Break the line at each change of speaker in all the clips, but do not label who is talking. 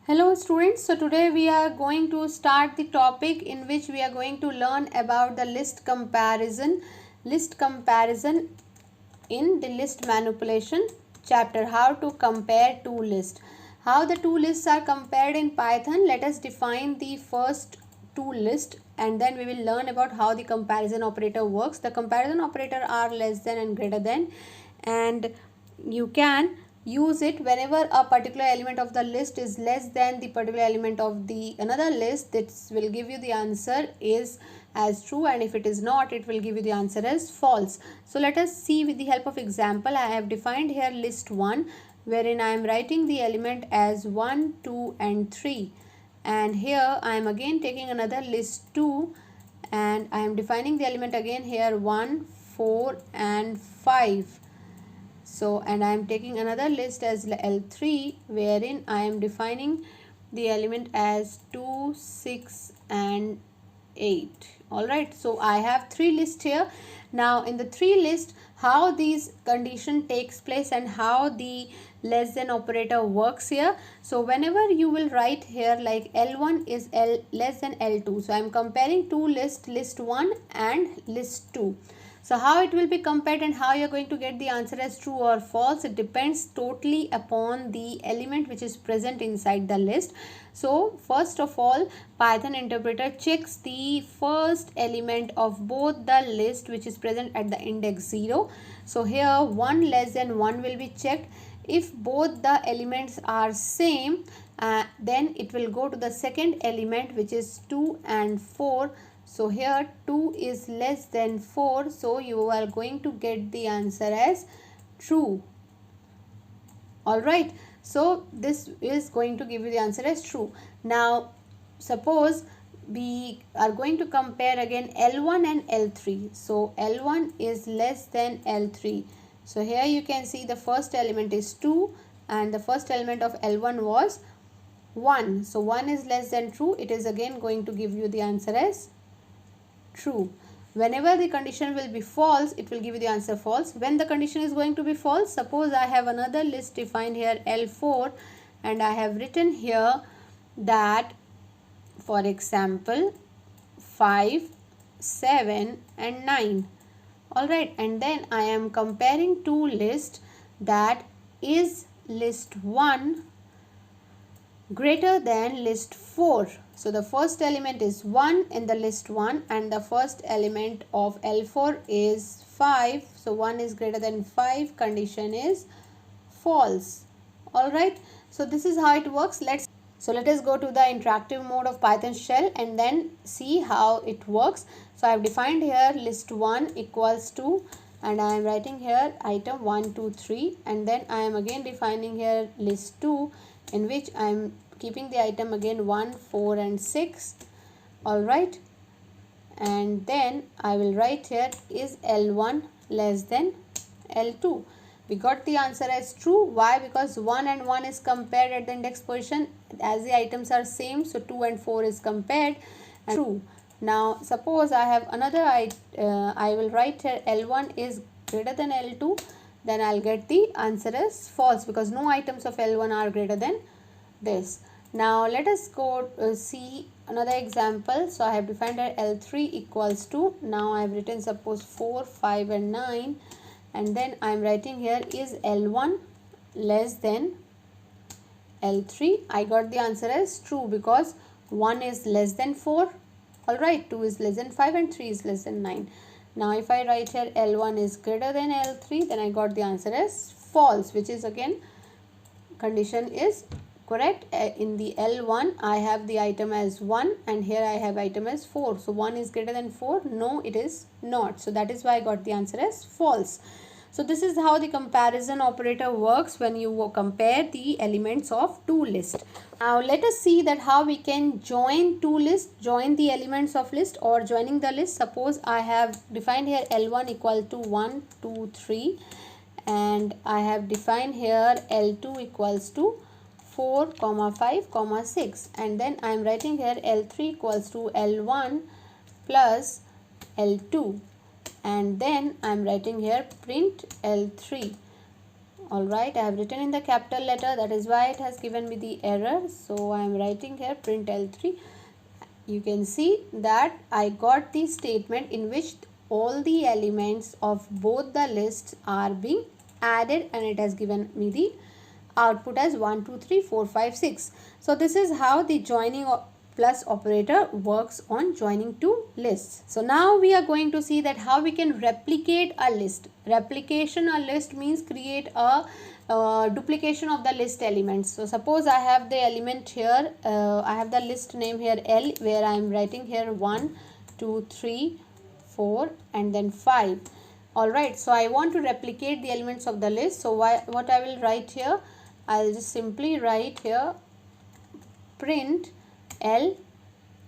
Hello students, so today we are going to start the topic in which we are going to learn about the list comparison in the list manipulation chapter, how to compare two lists. How the two lists are compared in Python. Let us define the first two lists and then we will learn about how the comparison operator works. The comparison operator are less than and greater than, and you can use it whenever a particular element of the list is less than the particular element of the another list. This will give you the answer is as true, and if it is not, it will give you the answer as false. So let us see with the help of example. I have defined here list 1, wherein I am writing the element as 1, 2 and 3, and here I am again taking another list 2 and I am defining the element again here 1, 4 and 5. So, and I am taking another list as L3, wherein I am defining the element as 2, 6 and 8. Alright, so I have three lists here. Now in the three list, how these condition takes place and how the less than operator works here. So whenever you will write here like L1 is less than L2. So I am comparing two lists, list 1 and list 2. So how it will be compared and how you are going to get the answer as true or false, it depends totally upon the element which is present inside the list. So first of all, Python interpreter checks the first element of both the list which is present at the index 0. So here 1 less than 1 will be checked. If both the elements are same, then it will go to the second element which is 2 and 4. So here 2 is less than 4, so you are going to get the answer as true. Alright, so this is going to give you the answer as true. Now suppose we are going to compare again L1 and L3. So L1 is less than L3. So here you can see the first element is 2 and the first element of L1 was 1. So 1 is less than true. It is again going to give you the answer as true. Whenever the condition will be false, it will give you the answer false. When the condition is going to be false, suppose I have another list defined here L4 and I have written here that, for example, 5, 7 and 9. Alright, and then I am comparing two lists, that is list 1 greater than list 4. So the first element is 1 in the list 1 and the first element of L4 is 5. So 1 is greater than 5, condition is false. Alright, so this is how it works. Let us go to the interactive mode of Python shell and then see how it works. So I have defined here list 1 equals to, and I am writing here item 1, 2, 3, and then I am again defining here list 2 in which I am keeping the item again 1, 4 and 6. Alright, and then I will write here is L1 less than L2. We got the answer as true. Why? Because 1 and 1 is compared at the index position. As the items are same, so 2 and 4 is compared and true. Now suppose I have another I will write here L1 is greater than L2, then I'll get the answer as false because no items of L1 are greater than this. Now let us go see another example. So I have defined here L3 equals to, now I have written suppose 4, 5 and 9, and then I am writing here is L1 less than L3. I got the answer as true because 1 is less than 4. Alright, 2 is less than 5 and 3 is less than 9. Now if I write here L1 is greater than L3, then I got the answer as false, which is again condition is correct. In the L1 I have the item as 1 and here I have item as 4. So 1 is greater than 4. No, it is not. So that is why I got the answer as false. So this is how the comparison operator works when you compare the elements of two lists. Now let us see that how we can join two lists, join the elements of list or joining the list. Suppose I have defined here L1 equal to 1, 2, 3 and I have defined here L2 equals to 4, 5, 6, and then I am writing here L3 equals to L1 plus L2, and then I am writing here print L3. Alright, I have written in the capital letter, that is why it has given me the error. So I am writing here print L3. You can see that I got the statement in which all the elements of both the lists are being added, and it has given me the output as 1, 2, 3, 4, 5, 6. So this is how the joining plus operator works on joining two lists. So now we are going to see that how we can replicate a list. Replication a list means create a duplication of the list elements. So suppose I have the element here, I have the list name here L, where I am writing here 1, 2, 3, 4 and then 5. Alright, so I want to replicate the elements of the list. So what I will write here, I'll just simply write here print L.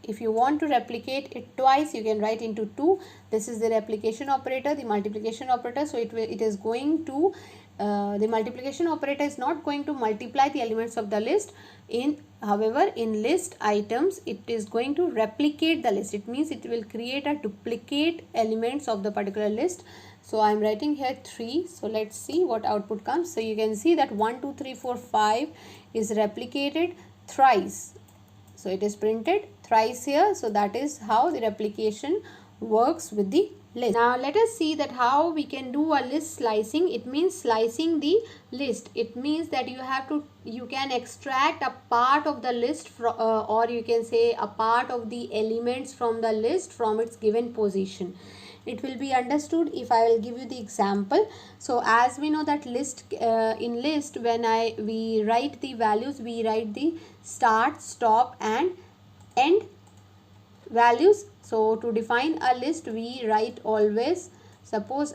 If you want to replicate it twice, you can write into 2. This is the replication operator, the multiplication operator. So it is going to the multiplication operator is not going to multiply the elements of the list. However, in list items, it is going to replicate the list. It means it will create a duplicate elements of the particular list. So I am writing here 3. So let's see what output comes. So you can see that 1, 2, 3, 4, 5 is replicated thrice. So it is printed thrice here. So that is how the replication works with the list. Now let us see that how we can do a list slicing. It means slicing the list. It means that you can extract a part of the list or you can say a part of the elements from the list from its given position. It will be understood if I will give you the example. So as we know that in list, when we write the values, we write the start, stop and end values. So to define a list, we write always, suppose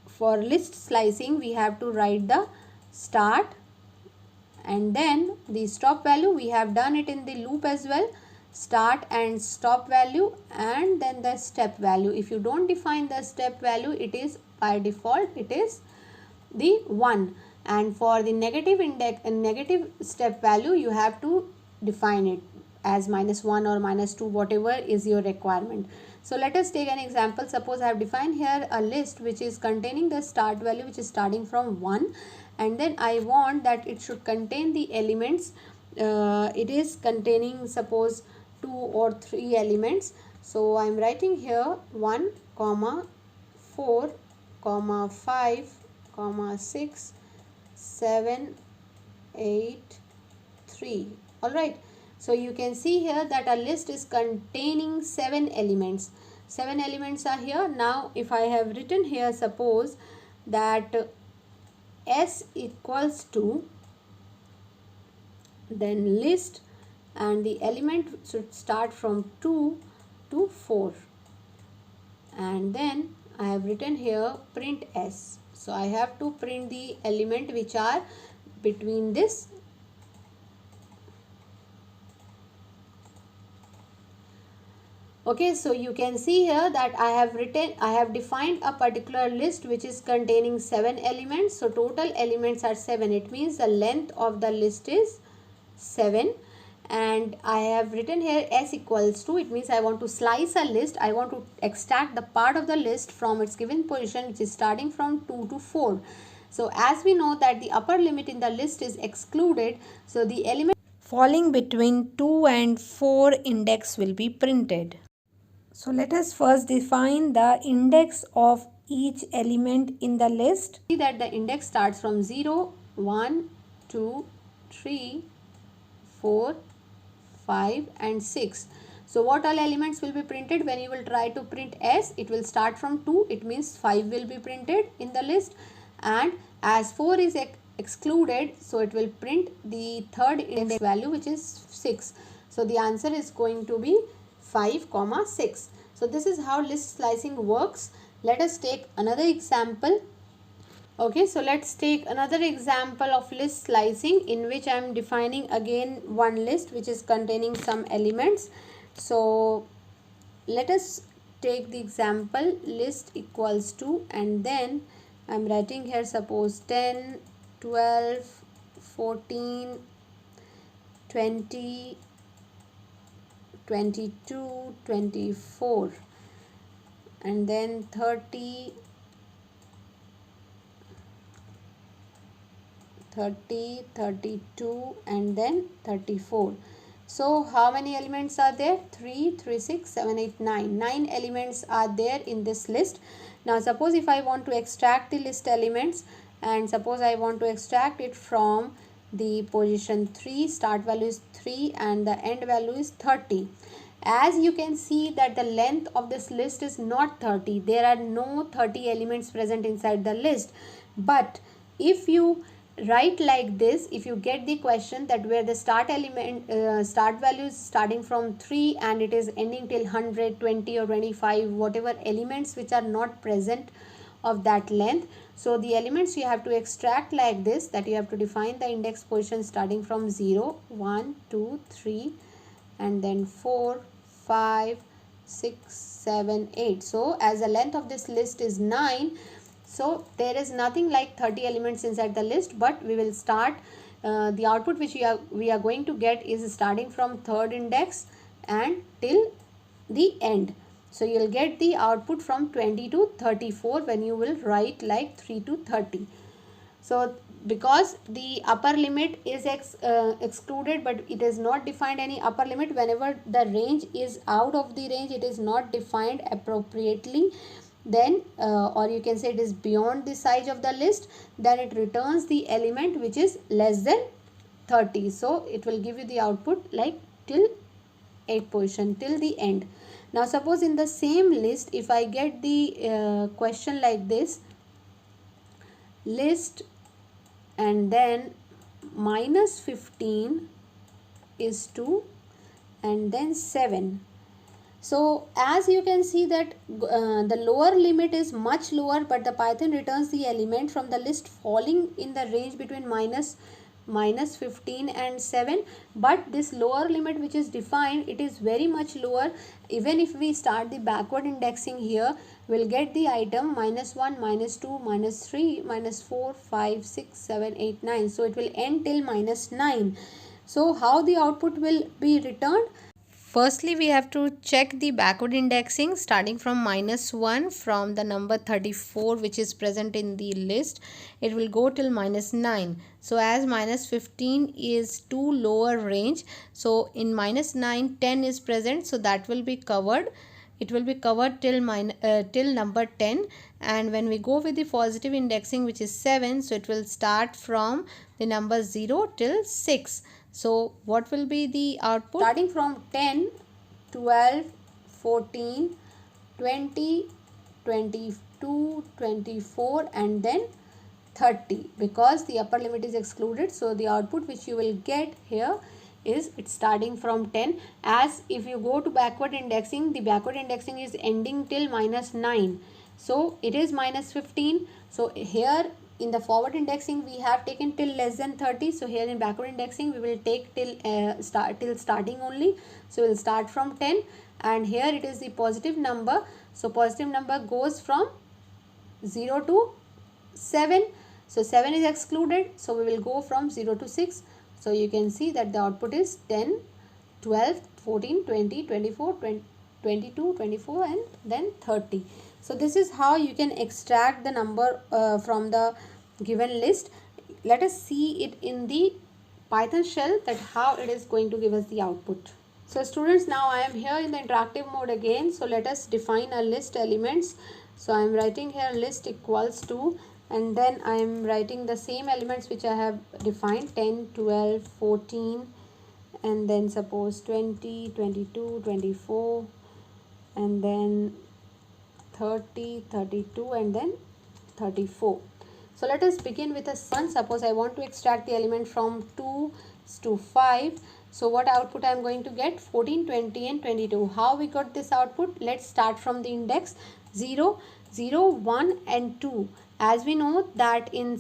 for list slicing, we have to write the start and then the stop value. We have done it in the loop as well, start and stop value, and then the step value. If you don't define the step value, it is by default it is the 1, and for the negative step value, you have to define it as -1 or -2, whatever is your requirement. So let us take an example. Suppose I have defined here a list which is containing the start value, which is starting from 1, and then I want that it should contain the elements. It is containing suppose 2 or 3 elements. So I am writing here 1, 4, 5, 6, 7, 8, 3. Alright. So you can see here that a list is containing 7 elements. 7 elements are here. Now if I have written here, suppose that S equals to then list, and the element should start from 2 to 4, and then I have written here print S. So I have to print the element which are between this. Okay, so you can see here that I have defined a particular list which is containing 7 elements. So total elements are 7. It means the length of the list is 7, and I have written here S equals to, it means I want to slice a list. I want to extract the part of the list from its given position, which is starting from 2 to 4. So as we know that the upper limit in the list is excluded, so the element falling between 2 and 4 index will be printed. So let us first define the index of each element in the list. See that the index starts from 0, 1, 2, 3, 4, 5 and 6. So what all elements will be printed when you will try to print S? It will start from 2. It means 5 will be printed in the list, and as 4 is excluded, so it will print the third index value, which is 6. So the answer is going to be 5, 6. So this is how list slicing works. Let us take another example. Okay, so let's take another example of list slicing in which I am defining again one list which is containing some elements. So let us take the example list equals to, and then I am writing here suppose 10, 12, 14, 20, 22, 24 and then 30, 30, 32, and then 34. So how many elements are there? 3, 3, 6, 7, 8, 9. 9 elements are there in this list. Now suppose if I want to extract the list elements, and suppose I want to extract it from the position 3, start value is 3 and the end value is 30. As you can see that the length of this list is not 30. There are no 30 elements present inside the list. But if you write like this, if you get the question that where the start value is starting from 3 and it is ending till 100, 20 or 25, whatever elements which are not present of that length. So the elements you have to extract like this, that you have to define the index position starting from 0, 1, 2, 3 and then 4, 5, 6, 7, 8. So as the length of this list is 9, so there is nothing like 30 elements inside the list, but we will start the output which we are going to get is starting from third index and till the end. So you will get the output from 20 to 34 when you will write like 3 to 30. So because the upper limit is excluded, but it is not defined any upper limit. Whenever the range is out of the range, it is not defined appropriately, then or you can say it is beyond the size of the list, then it returns the element which is less than 30. So it will give you the output like till 8 position till the end. Now suppose in the same list, if I get the question like this, list and then minus 15 is 2 and then 7. So as you can see that the lower limit is much lower, but the Python returns the element from the list falling in the range between minus 15 and 7. But this lower limit which is defined, it is very much lower. Even if we start the backward indexing here, we'll get the item minus 1, minus 2, minus 3, minus 4, 5, 6, 7, 8, 9. So it will end till minus 9. So how the output will be returned? Firstly, we have to check the backward indexing starting from minus 1 from the number 34 which is present in the list. It will go till minus 9. So as minus 15 is too lower range, so in minus 9, 10 is present, so that will be covered. It will be covered till number 10. And when we go with the positive indexing which is 7, so it will start from the number 0 till 6. So what will be the output? Starting from 10, 12, 14, 20, 22, 24 and then 30. Because the upper limit is excluded, so the output which you will get here is it's starting from 10. As if you go to backward indexing, the backward indexing is ending till minus 9. So it is minus 15. So here in the forward indexing we have taken till less than 30. So here in backward indexing we will take till starting only. So we'll start from 10 and here it is the positive number. So positive number goes from 0 to 7. So 7 is excluded. So we will go from 0 to 6. So you can see that the output is 10, 12, 14, 20, 24, 22, 24 and then 30. So this is how you can extract the number from the given list. Let us see it in the Python shell, that how it is going to give us the output. So students, now I am here in the interactive mode again. So let us define a list elements. So I am writing here list equals to, and then I am writing the same elements which I have defined, 10, 12, 14 and then suppose 20, 22, 24 and then 30, 32 and then 34. So let us begin with a sum. Suppose I want to extract the element from 2 to 5. So what output I am going to get? 14, 20 and 22. How we got this output? Let's start from the index 0, 0, 1 and 2. As we know that in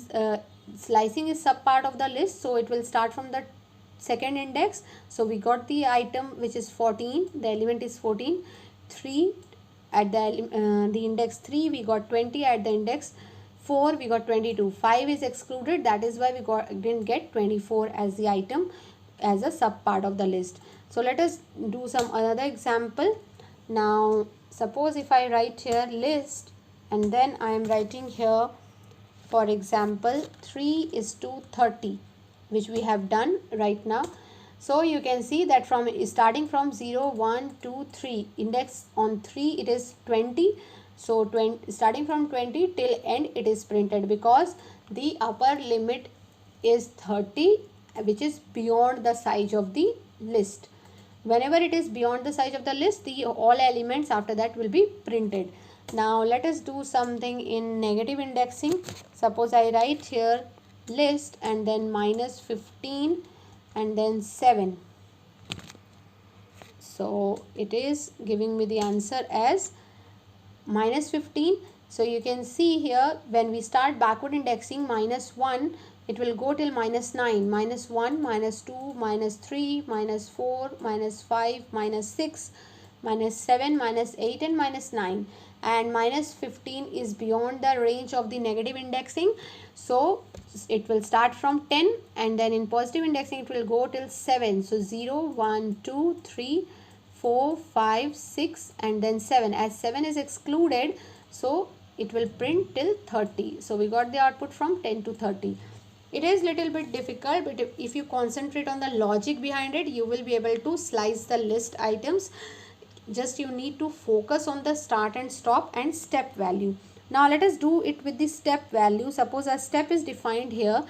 slicing is sub part of the list, so it will start from the second index. So we got the item which is 14, the element is 14, 3 at the index 3 we got 20, at the index 4 we got 22, 5 is excluded, that is why we didn't get 24 as the item as a sub part of the list. So let us do some another example. Now suppose if I write here list and then I am writing here For example, 3 is to 30, which we have done right now. So you can see that from starting from 0, 1, 2, 3, index on 3 it is 20. So starting from 20 till end it is printed, because the upper limit is 30, which is beyond the size of the list. Whenever it is beyond the size of the list, the all elements after that will be printed. Now let us do something in negative indexing. Suppose I write here list and then minus 15 and then 7. So it is giving me the answer as minus 15. So you can see here, when we start backward indexing, minus 1, it will go till minus 9, minus 1, minus 2, minus 3, minus 4, minus 5, minus 6, minus 7, minus 8 and minus 9. And minus 15 is beyond the range of the negative indexing. So it will start from 10, and then in positive indexing it will go till 7. So 0, 1, 2, 3, 4, 5, 6 and then 7. As 7 is excluded, so it will print till 30. So we got the output from 10 to 30. It is little bit difficult, but if you concentrate on the logic behind it, you will be able to slice the list items. Just you need to focus on the start and stop and step value. Now let us do it with the step value. Suppose a step is defined here.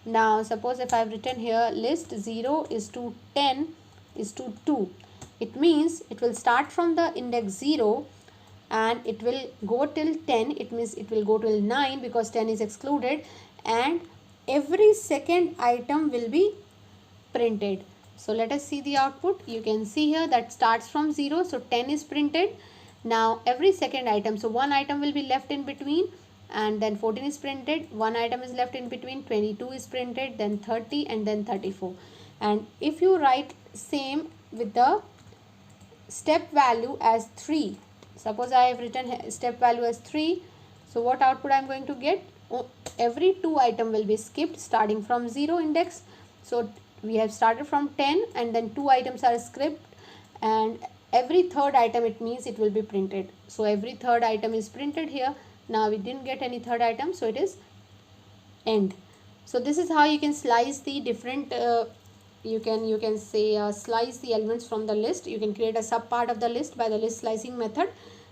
Now suppose if I have written here list 0 is to 10 is to 2. It means it will start from the index 0 and it will go till 10. It means it will go till 9 because 10 is excluded, and every second item will be printed. So let us see the output. You can see here that starts from 0. So 10 is printed. Now every second item, so one item will be left in between, and then 14 is printed. One item is left in between, 22 is printed, then 30 and then 34. And if you write same with the step value as 3, suppose I have written step value as 3, so what output I am going to get? Every 2 item will be skipped starting from 0 index. So we have started from 10 and then 2 items are skipped, and every third item, it means it will be printed. So every third item is printed here. Now we didn't get any third item, so it is end. So this is how you can slice the different you can say slice the elements from the list. You can create a sub part of the list by the list slicing method.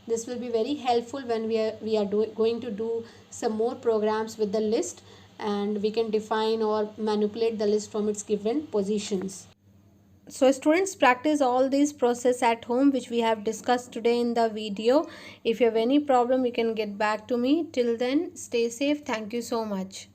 This will be very helpful when we are going to do some more programs with the list, and we can define or manipulate the list from its given positions. So students, practice all these process at home which we have discussed today in the video. If you have any problem, you can get back to me. Till then, stay safe. Thank you so much.